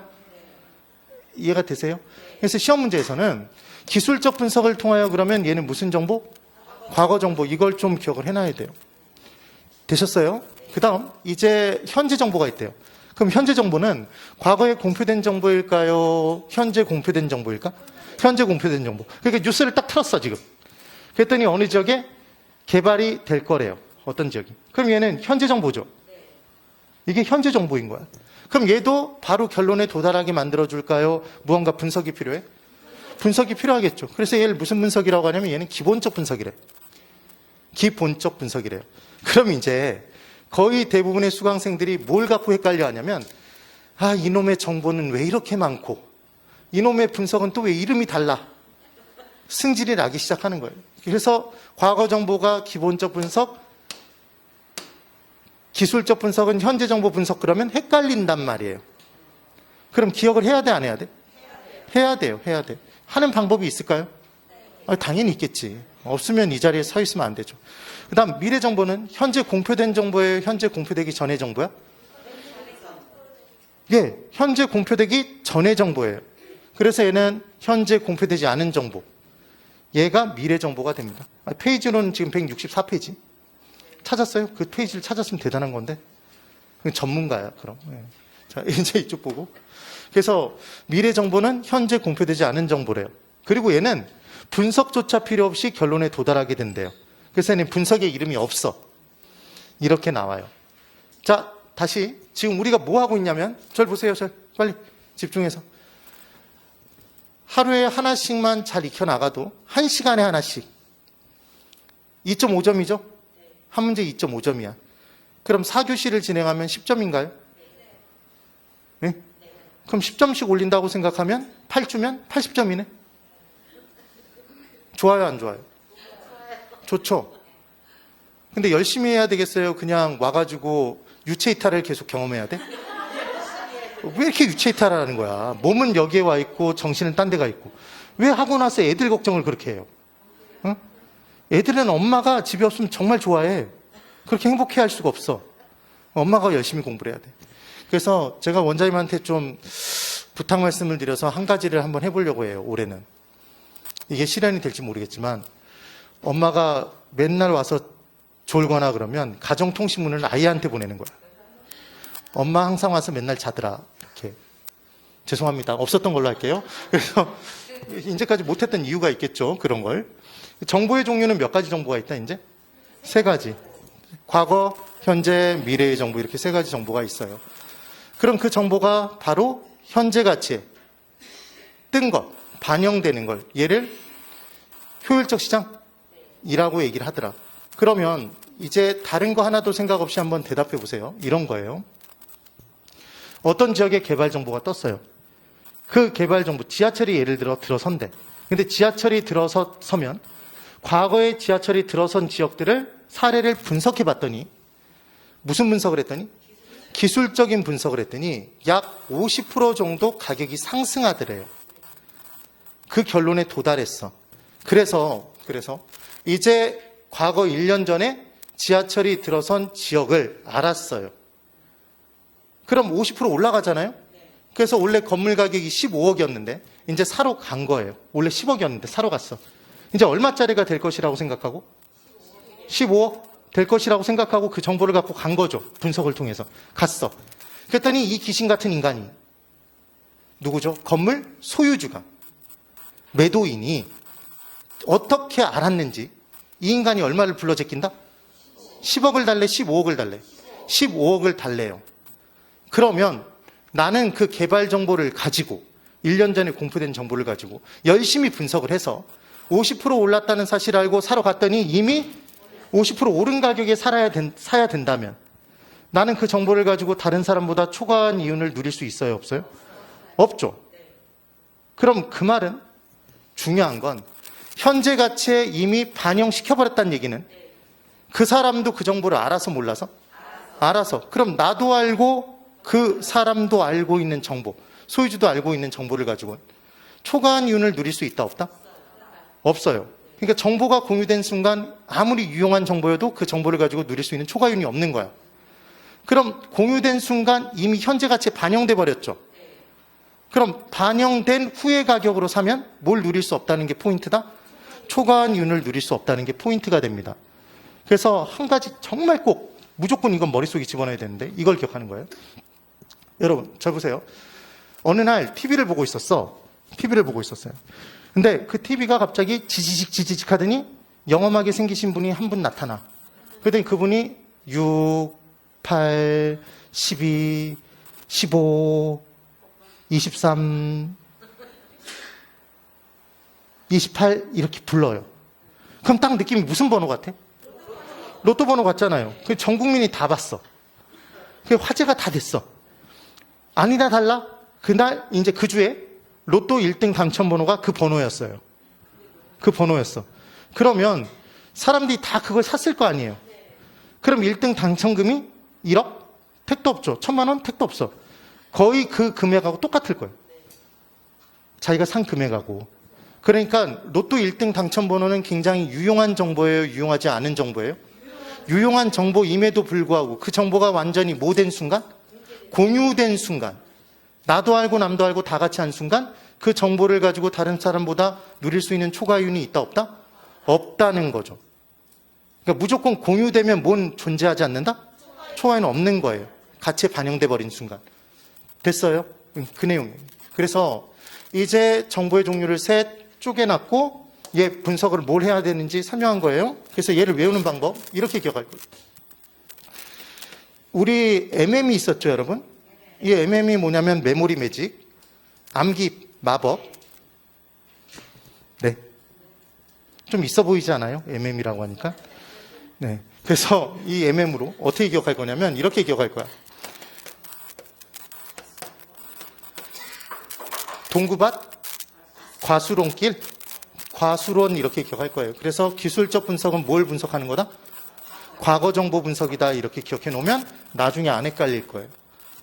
이해가 되세요? 그래서 시험 문제에서는 기술적 분석을 통하여 그러면 얘는 무슨 정보? 과거 정보. 이걸 좀 기억을 해놔야 돼요. 되셨어요? 그 다음 이제 현재 정보가 있대요. 그럼 현재 정보는 과거에 공표된 정보일까요? 현재 공표된 정보일까? 현재 공표된 정보. 그러니까 뉴스를 딱 틀었어 지금. 그랬더니 어느 지역에 개발이 될 거래요. 어떤 지역이. 그럼 얘는 현재 정보죠. 이게 현재 정보인 거야. 그럼 얘도 바로 결론에 도달하게 만들어줄까요? 무언가 분석이 필요해? 분석이 필요하겠죠. 그래서 얘를 무슨 분석이라고 하냐면 얘는 기본적 분석이래. 기본적 분석이래요. 그럼 이제 거의 대부분의 수강생들이 뭘 갖고 헷갈려 하냐면 이놈의 정보는 왜 이렇게 많고 이놈의 분석은 또 왜 이름이 달라? 승질이 나기 시작하는 거예요. 그래서 과거 정보가 기본적 분석, 기술적 분석은 현재 정보 분석 그러면 헷갈린단 말이에요. 그럼 기억을 해야 돼, 안 해야 돼? 해야 돼요. 해야 돼. 하는 방법이 있을까요? 당연히 있겠지. 없으면 이 자리에 서 있으면 안 되죠. 그 다음 미래 정보는 현재 공표된 정보예요? 현재 공표되기 전의 정보야? 예, 현재 공표되기 전의 정보예요. 그래서 얘는 현재 공표되지 않은 정보. 얘가 미래 정보가 됩니다. 페이지로는 지금 164페이지. 찾았어요? 그 페이지를 찾았으면 대단한 건데. 전문가야, 그럼. 예. 자, 이제 이쪽 보고. 그래서 미래 정보는 현재 공표되지 않은 정보래요. 그리고 얘는 분석조차 필요 없이 결론에 도달하게 된대요. 그래서 얘는 분석에 이름이 없어. 이렇게 나와요. 자, 다시. 지금 우리가 뭐 하고 있냐면, 절 보세요, 절. 빨리 집중해서. 하루에 하나씩만 잘 익혀나가도 1시간에 하나씩. 2.5점이죠? 한 문제 2.5점이야. 그럼 4교시를 진행하면 10점인가요? 네? 그럼 10점씩 올린다고 생각하면 8주면 80점이네. 좋아요, 안 좋아요? 좋죠. 근데 열심히 해야 되겠어요? 그냥 와가지고 유체 이탈을 계속 경험해야 돼? 왜 이렇게 유체 이탈을 하는 거야? 몸은 여기에 와 있고 정신은 딴 데가 있고. 왜 하고 나서 애들 걱정을 그렇게 해요? 응? 애들은 엄마가 집에 없으면 정말 좋아해. 그렇게 행복해 할 수가 없어. 엄마가 열심히 공부를 해야 돼. 그래서 제가 원장님한테 좀 부탁 말씀을 드려서 한 가지를 한번 해보려고 해요. 올해는. 이게 실현이 될지 모르겠지만 엄마가 맨날 와서 졸거나 그러면 가정통신문을 아이한테 보내는 거야. 엄마 항상 와서 맨날 자더라. 이렇게. 죄송합니다. 없었던 걸로 할게요. 그래서 이제까지 못했던 이유가 있겠죠. 그런 걸. 정보의 종류는 몇 가지 정보가 있다, 이제? 3가지. 과거, 현재, 미래의 정보, 이렇게 3가지 정보가 있어요. 그럼 그 정보가 바로 현재 가치에 뜬 것, 반영되는 걸, 얘를 효율적 시장이라고 얘기를 하더라. 그러면 이제 다른 거 하나도 생각 없이 한번 대답해 보세요. 이런 거예요. 어떤 지역에 개발 정보가 떴어요. 그 개발 정보, 지하철이 예를 들어 들어선대. 근데 지하철이 들어서면 과거에 지하철이 들어선 지역들을 사례를 분석해 봤더니 무슨 분석을 했더니 기술적인 분석을 했더니 약 50% 정도 가격이 상승하더래요. 그 결론에 도달했어. 그래서 이제 과거 1년 전에 지하철이 들어선 지역을 알았어요. 그럼 50% 올라가잖아요. 그래서 원래 건물 가격이 15억이었는데 이제 사러 간 거예요. 원래 10억이었는데 사러 갔어. 이제 얼마짜리가 될 것이라고 생각하고 15억 될 것이라고 생각하고 그 정보를 갖고 간 거죠. 분석을 통해서 갔어. 그랬더니 이 귀신 같은 인간이 누구죠? 건물 소유주가, 매도인이 어떻게 알았는지 이 인간이 얼마를 불러 제낀다? 10억을 달래, 15억을 달래. 15억을 달래요. 그러면 나는 그 개발 정보를 가지고 1년 전에 공표된 정보를 가지고 열심히 분석을 해서 50% 올랐다는 사실을 알고 사러 갔더니 이미 50% 오른 가격에 사야 된다면 나는 그 정보를 가지고 다른 사람보다 초과한 이윤을 누릴 수 있어요? 없어요? 없죠. 그럼 그 말은 중요한 건 현재 가치에 이미 반영시켜버렸다는 얘기는 그 사람도 그 정보를 알아서 몰라서? 알아서. 그럼 나도 알고 그 사람도 알고 있는 정보, 소유주도 알고 있는 정보를 가지고 초과한 이윤을 누릴 수 있다 없다? 없어요. 그러니까 정보가 공유된 순간 아무리 유용한 정보여도 그 정보를 가지고 누릴 수 있는 초과이윤이 없는 거야. 그럼 공유된 순간 이미 현재 가치에 반영돼 버렸죠. 그럼 반영된 후의 가격으로 사면 뭘 누릴 수 없다는 게 포인트다? 초과한 이윤을 누릴 수 없다는 게 포인트가 됩니다. 그래서 한 가지 정말 꼭 무조건 이건 머릿속에 집어넣어야 되는데 이걸 기억하는 거예요. 여러분 잘 보세요. 어느 날 TV를 보고 있었어요. 근데 그 TV가 갑자기 지지직 하더니 영험하게 생기신 분이 한 분 나타나. 그랬더니 그분이 6, 8, 12, 15, 23, 28 이렇게 불러요. 그럼 딱 느낌이 무슨 번호 같아? 로또 번호 같잖아요. 전 국민이 다 봤어. 그게 화제가 다 됐어. 아니나 달라 그날 이제 그 주에 로또 1등 당첨 번호가 그 번호였어요. 그 번호였어. 그러면 사람들이 다 그걸 샀을 거 아니에요. 그럼 1등 당첨금이 1억? 택도 없죠. 1,000만 원? 택도 없어. 거의 그 금액하고 똑같을 거예요. 자기가 산 금액하고. 그러니까 로또 1등 당첨 번호는 굉장히 유용한 정보예요? 유용하지 않은 정보예요? 유용한 정보임에도 불구하고 그 정보가 완전히 뭐 된 순간? 공유된 순간. 나도 알고 남도 알고 다 같이 한 순간 그 정보를 가지고 다른 사람보다 누릴 수 있는 초과이윤이 있다 없다? 없다는 거죠. 그러니까 무조건 공유되면 뭔 존재하지 않는다? 초과이윤은 없는 거예요. 가치에 반영돼 버린 순간. 됐어요? 그 내용이에요. 그래서 이제 정보의 종류를 셋 쪼개놨고 얘 분석을 뭘 해야 되는지 설명한 거예요. 그래서 얘를 외우는 방법 이렇게 기억할 거예요. 우리 MM이 있었죠, 여러분? 이 MM이 뭐냐면 메모리 매직, 암기 마법. 네. 좀 있어 보이지 않아요? MM이라고 하니까. 네. 그래서 이 MM으로 어떻게 기억할 거냐면 이렇게 기억할 거야. 동구밭, 과수론길, 과수론 이렇게 기억할 거예요. 그래서 기술적 분석은 뭘 분석하는 거다? 과거 정보 분석이다 이렇게 기억해 놓으면 나중에 안 헷갈릴 거예요.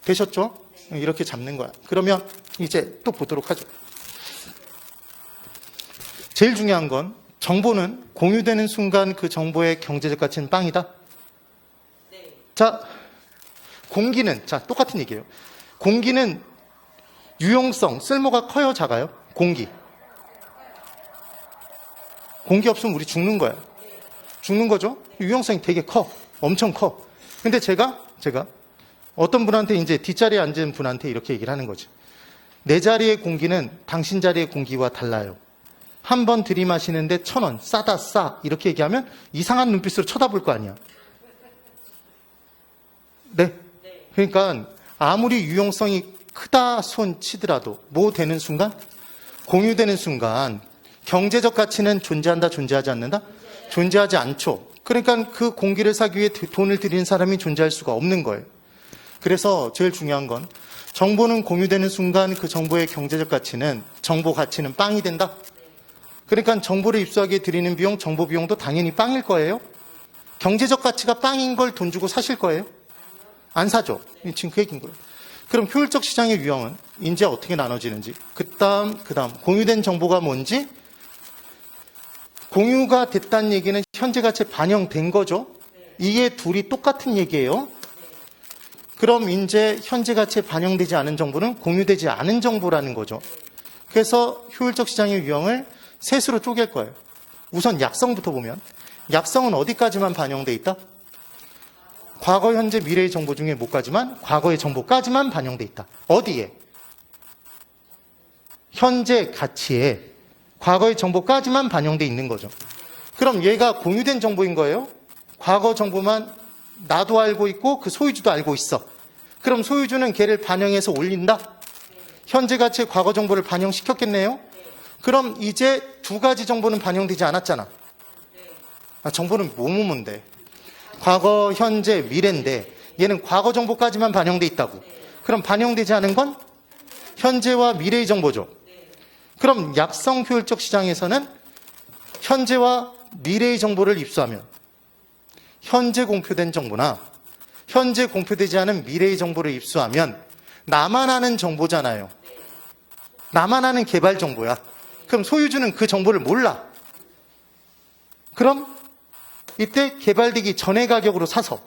되셨죠? 이렇게 잡는 거야. 그러면 이제 또 보도록 하죠. 제일 중요한 건 정보는 공유되는 순간 그 정보의 경제적 가치는 빵이다. 자, 공기는 자 똑같은 얘기예요. 공기는 유용성, 쓸모가 커요, 작아요? 공기. 공기 없으면 우리 죽는 거야. 죽는 거죠? 유용성이 되게 커. 엄청 커. 근데 제가 어떤 분한테 이제 뒷자리에 앉은 분한테 이렇게 얘기를 하는 거지. 내 자리의 공기는 당신 자리의 공기와 달라요. 한 번 들이마시는데 1,000원, 싸다, 싸. 이렇게 얘기하면 이상한 눈빛으로 쳐다볼 거 아니야. 네. 그러니까 아무리 유용성이 크다 손 치더라도 뭐 되는 순간? 공유되는 순간 경제적 가치는 존재한다, 존재하지 않는다? 존재하지 않죠. 그러니까 그 공기를 사기 위해 돈을 들이는 사람이 존재할 수가 없는 거예요. 그래서 제일 중요한 건 정보는 공유되는 순간 그 정보의 경제적 가치는, 정보 가치는 빵이 된다. 그러니까 정보를 입수하기에 들이는 비용, 정보 비용도 당연히 빵일 거예요. 경제적 가치가 빵인 걸 돈 주고 사실 거예요? 안 사죠. 지금 그 얘기인 거예요. 그럼 효율적 시장의 유형은 이제 어떻게 나눠지는지. 그 다음 공유된 정보가 뭔지. 공유가 됐다는 얘기는 현재 가치에 반영된 거죠. 이게 둘이 똑같은 얘기예요. 그럼 이제 현재 가치에 반영되지 않은 정보는 공유되지 않은 정보라는 거죠. 그래서 효율적 시장의 유형을 셋으로 쪼갤 거예요. 우선 약성부터 보면 약성은 어디까지만 반영돼 있다? 과거, 현재, 미래의 정보 중에 뭐까지만? 과거의 정보까지만 반영돼 있다. 어디에? 현재 가치에 과거의 정보까지만 반영돼 있는 거죠. 그럼 얘가 공유된 정보인 거예요. 과거 정보만 나도 알고 있고 그 소유주도 알고 있어. 그럼 소유주는 걔를 반영해서 올린다? 현재 가치의 과거 정보를 반영시켰겠네요. 그럼 이제 두 가지 정보는 반영되지 않았잖아. 정보는 뭐뭐뭔데? 과거, 현재, 미래인데 얘는 과거 정보까지만 반영돼 있다고. 그럼 반영되지 않은 건 현재와 미래의 정보죠. 그럼 약성 효율적 시장에서는 현재와 미래의 정보를 입수하면 현재 공표된 정보나 현재 공표되지 않은 미래의 정보를 입수하면 나만 아는 정보잖아요. 나만 아는 개발 정보야. 그럼 소유주는 그 정보를 몰라. 그럼 이때 개발되기 전의 가격으로 사서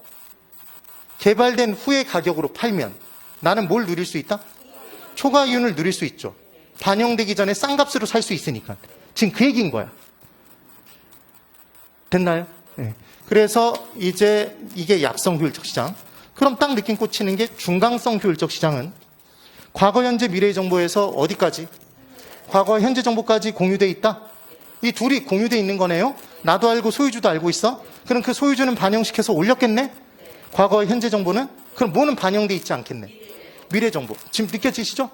개발된 후의 가격으로 팔면 나는 뭘 누릴 수 있다? 초과 이윤을 누릴 수 있죠. 반영되기 전에 싼 값으로 살 수 있으니까. 지금 그 얘기인 거야. 됐나요? 네. 그래서 이제 이게 약성 효율적 시장. 그럼 딱 느낌 꽂히는 게 중간성 효율적 시장은 과거, 현재, 미래의 정보에서 어디까지? 과거, 현재 정보까지 공유돼 있다? 이 둘이 공유돼 있는 거네요. 나도 알고 소유주도 알고 있어. 그럼 그 소유주는 반영시켜서 올렸겠네? 과거, 현재 정보는? 그럼 뭐는 반영돼 있지 않겠네? 미래 정보. 지금 느껴지시죠?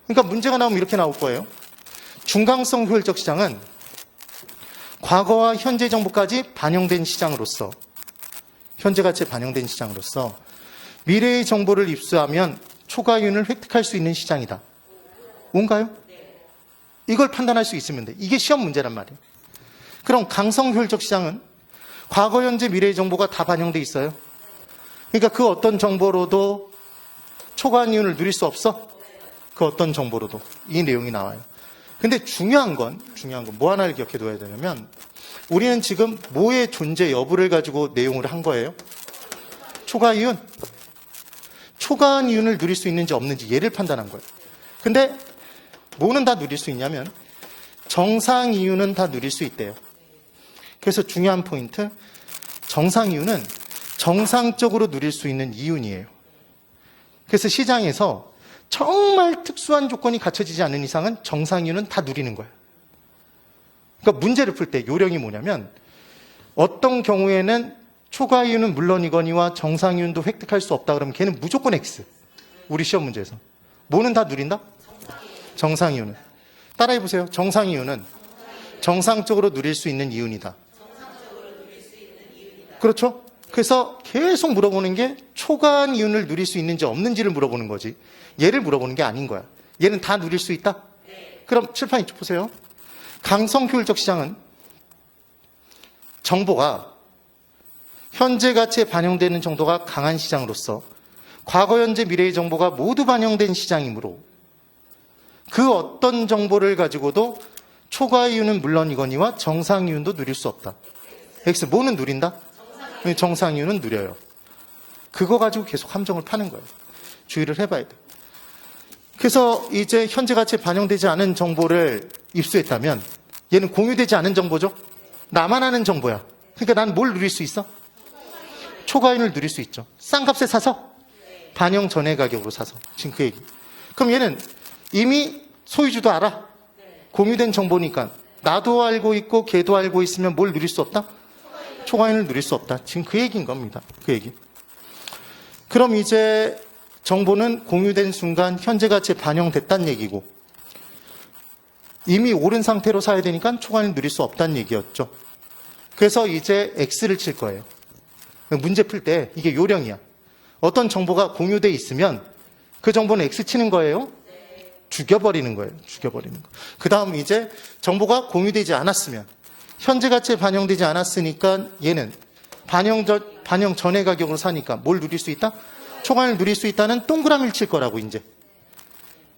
그러니까 문제가 나오면 이렇게 나올 거예요. 중간성 효율적 시장은 과거와 현재 정보까지 반영된 시장으로서, 현재 가치에 반영된 시장으로서 미래의 정보를 입수하면 초과이윤을 획득할 수 있는 시장이다. 뭔가요? 이걸 판단할 수 있으면 돼. 이게 시험 문제란 말이에요. 그럼 강성 효율적 시장은 과거, 현재, 미래의 정보가 다 반영돼 있어요. 그러니까 그 어떤 정보로도 초과이윤을 누릴 수 없어? 그 어떤 정보로도. 이 내용이 나와요. 근데 중요한 건 뭐 하나를 기억해 둬야 되냐면 우리는 지금 뭐의 존재 여부를 가지고 내용을 한 거예요. 초과이윤. 초과이윤을 누릴 수 있는지 없는지 얘를 판단한 거예요. 근데 뭐는 다 누릴 수 있냐면 정상이윤은 다 누릴 수 있대요. 그래서 중요한 포인트, 정상이윤은 정상적으로 누릴 수 있는 이윤이에요. 그래서 시장에서 정말 특수한 조건이 갖춰지지 않는 이상은 정상이윤은 다 누리는 거예요. 그러니까 문제를 풀 때 요령이 뭐냐면 어떤 경우에는 초과이윤은 물론이거니와 정상이윤도 획득할 수 없다 그러면 걔는 무조건 X. 우리 시험 문제에서. 뭐는 다 누린다? 정상이윤은. 따라해보세요. 정상이윤은 정상적으로 누릴 수 있는 이윤이다. 그렇죠? 그래서 계속 물어보는 게 초과한 이윤을 누릴 수 있는지 없는지를 물어보는 거지. 얘를 물어보는 게 아닌 거야. 얘는 다 누릴 수 있다? 그럼 칠판 이쪽 보세요. 강성 효율적 시장은 정보가 현재 가치에 반영되는 정도가 강한 시장으로서 과거, 현재, 미래의 정보가 모두 반영된 시장이므로 그 어떤 정보를 가지고도 초과이윤은 물론이거니와 정상이윤도 누릴 수 없다. X, 뭐는 누린다? 정상이윤은 누려요. 그거 가지고 계속 함정을 파는 거예요. 주의를 해봐야 돼요. 그래서 이제 현재 가치에 반영되지 않은 정보를 입수했다면 얘는 공유되지 않은 정보죠? 나만 아는 정보야. 그러니까 난 뭘 누릴 수 있어? 초과이윤을 누릴 수 있죠. 싼 값에 사서? 반영 전의 가격으로 사서. 지금 그 얘기. 그럼 얘는 이미 소유주도 알아. 공유된 정보니까 나도 알고 있고 걔도 알고 있으면 뭘 누릴 수 없다? 초과이윤을 누릴 수 없다. 지금 그 얘기인 겁니다. 그 얘기. 그럼 이제 정보는 공유된 순간 현재 가치에 반영됐다는 얘기고 이미 오른 상태로 사야 되니까 초과이윤을 누릴 수 없다는 얘기였죠. 그래서 이제 X를 칠 거예요. 문제 풀 때 이게 요령이야. 어떤 정보가 공유돼 있으면 그 정보는 X 치는 거예요. 죽여버리는 거예요. 죽여버리는 거. 그 다음 이제 정보가 공유되지 않았으면 현재 가치에 반영되지 않았으니까 얘는 반영 전의 가격으로 사니까 뭘 누릴 수 있다? 초과를 누릴 수 있다는 동그라미를 칠 거라고, 이제.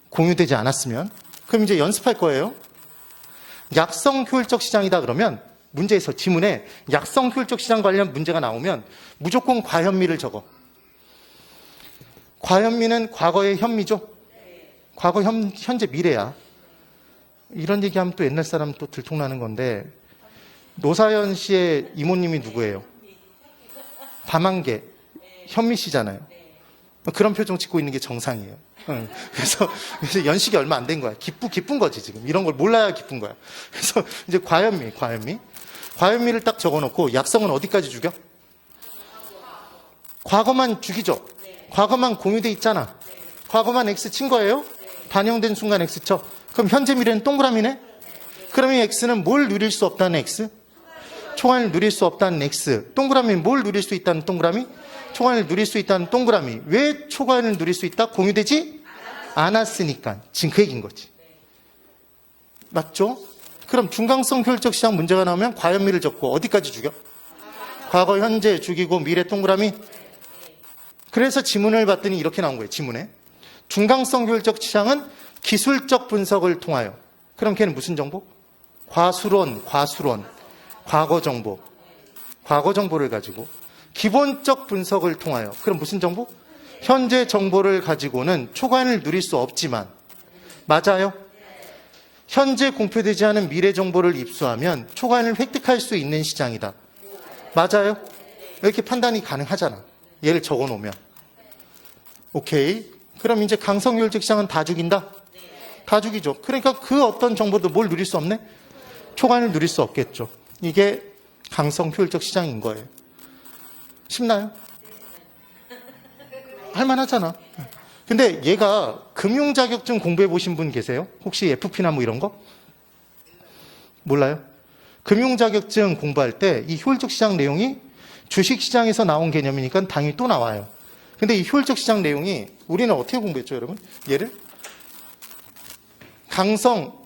공유되지 않았으면. 그럼 이제 연습할 거예요. 약성 효율적 시장이다 그러면 문제에서 지문에 약성 효율적 시장 관련 문제가 나오면 무조건 과현미를 적어. 과현미는 과거의 현미죠? 과거, 현재, 미래야. 이런 얘기하면 또 옛날 사람 또 들통나는 건데, 노사연 씨의 이모님이 누구예요? 밤한개, 현미 씨잖아요. 그런 표정 짓고 있는 게 정상이에요. 그래서 연식이 얼마 안 된 거야. 기쁜 거지, 지금. 이런 걸 몰라야 기쁜 거야. 그래서 이제 과현미를 딱 적어 놓고 약성은 어디까지 죽여? 과거만 죽이죠. 과거만 공유돼 있잖아. 과거만 X 친 거예요? 반영된 순간 X 쳐. 그럼 현재 미래는 동그라미네? 그러면 X는 뭘 누릴 수 없다는 X? 초과를 누릴 수 없다는 X. 동그라미는 뭘 누릴 수 있다는 동그라미? 초과를 누릴 수 있다는 동그라미. 왜 초과를 누릴 수 있다? 공유되지 않았으니까. 지금 그 얘기인 거지. 맞죠? 그럼 중간성 효율적 시장 문제가 나오면 과현미를 적고 어디까지 죽여? 과거, 현재 죽이고 미래 동그라미. 그래서 지문을 봤더니 이렇게 나온 거예요. 지문에. 중간성 효율적 시장은 기술적 분석을 통하여. 그럼 걔는 무슨 정보? 과수론, 과거 정보를 가지고 기본적 분석을 통하여. 그럼 무슨 정보? 현재 정보를 가지고는 초과를 누릴 수 없지만, 맞아요? 현재 공표되지 않은 미래 정보를 입수하면 초과를 획득할 수 있는 시장이다. 맞아요? 이렇게 판단이 가능하잖아. 얘를 적어 놓으면. 오케이. 그럼 이제 강성효율적 시장은 다 죽인다? 다 죽이죠. 그러니까 그 어떤 정보도 뭘 누릴 수 없네? 초과를 누릴 수 없겠죠. 이게 강성효율적 시장인 거예요. 쉽나요? 할만하잖아. 근데 얘가 금융자격증 공부해 보신 분 계세요? 혹시 FP나 뭐 이런 거? 몰라요? 금융자격증 공부할 때 이 효율적 시장 내용이 주식시장에서 나온 개념이니까 당연히 또 나와요. 근데 이 효율적 시장 내용이 우리는 어떻게 공부했죠, 여러분? 얘를 강성,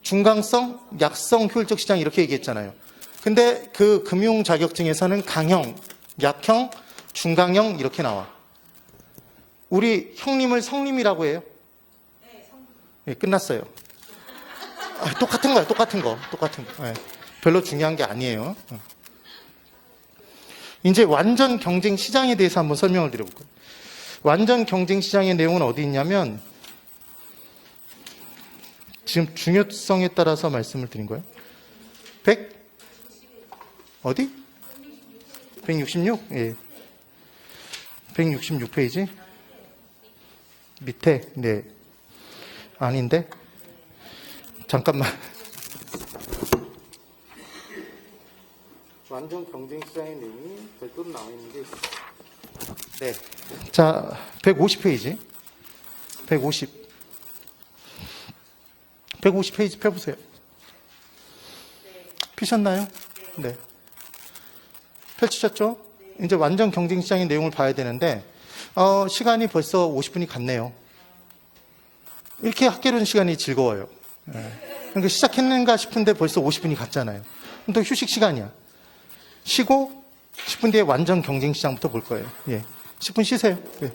중강성, 약성 효율적 시장 이렇게 얘기했잖아요. 근데 그 금융 자격증에서는 강형, 약형, 중강형 이렇게 나와. 우리 형님을 성님이라고 해요? 네, 끝났어요. 똑같은 거예요, 똑같은 거. 네, 별로 중요한 게 아니에요. 이제 완전 경쟁 시장에 대해서 한번 설명을 드려볼게요. 완전 경쟁 시장의 내용은 어디 있냐면, 지금 중요성에 따라서 말씀을 드린 거예요. 100? 어디? 166? 예. 166페이지? 밑에, 네. 아닌데? 잠깐만. 완전 경쟁 시장의 내용이 별도로 나와 있는 게 있어요. 네. 자, 150페이지. 150페이지 펴보세요. 피셨나요? 네. 펼치셨죠? 이제 완전 경쟁 시장의 내용을 봐야 되는데, 시간이 벌써 50분이 갔네요. 이렇게 학계론 시간이 즐거워요. 그러니까 시작했는가 싶은데 벌써 50분이 갔잖아요. 그럼 또 휴식 시간이야. 쉬고 10분 뒤에 완전 경쟁 시장부터 볼 거예요. 예. 10분 쉬세요. 예.